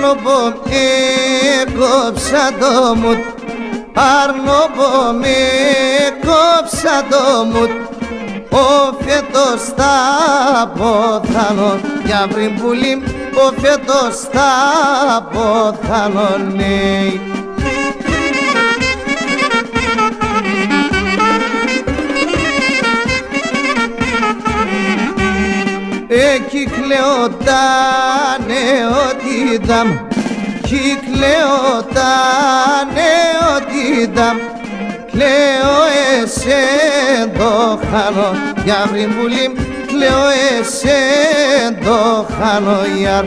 Αρνοπο κόψα το μουτ, αρνοπο κόψα το μουτ, ο φέτος θα ποθάνω, για πριν πουλήμ, ο φέτος θα ποθάνω, ναι. Κυκλεότανε ότι δαμ, κυκλεότανε ότι δαμ, κλαίω εσέν το χάνω, για πριν πουλήμ, κλαίω εσέν το χάνω, γιαρ.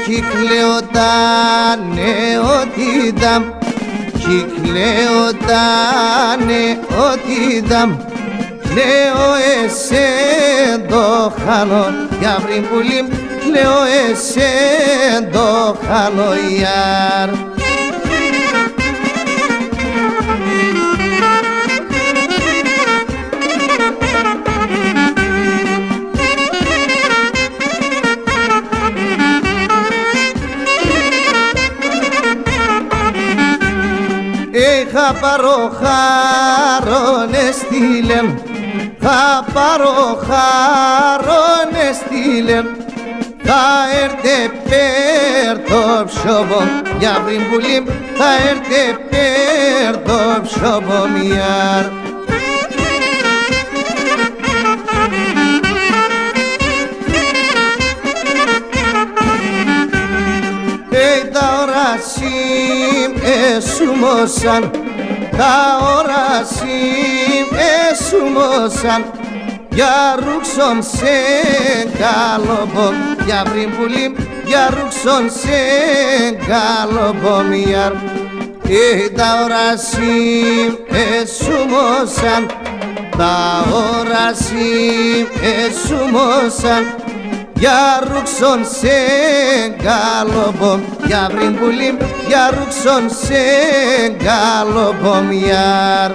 Κυκλεότανε ότι δαμ, κυκλεότανε ότι δαμ, κλαίω εσέν το χάνω, για πριν πουλήμ, κλαίω εσέν το χάνω, γιαρ. Θα πάρω χαρόνε στήλεμ, θα πάρω χαρόνε στήλεμ, θα έρθε πέρ το ψώπο, για πριν πουλήμ, θα έρθε πέρ το ψώπο, μιάρ. Τα οράσιμ εσούμωσαν, τα οράσιμ εσούμωσαν, για ρούξον σε καλοπομ, για πριν πουλήμ, για ρούξον σε καλοπομ, γιαρ. Τα οράσιμ εσούμωσαν, τα οράσιμ εσούμωσαν, για ρούξον σε καλοπομ, για πριν πουλήμ, για ρούξον σε καλοπομ, γιαρ.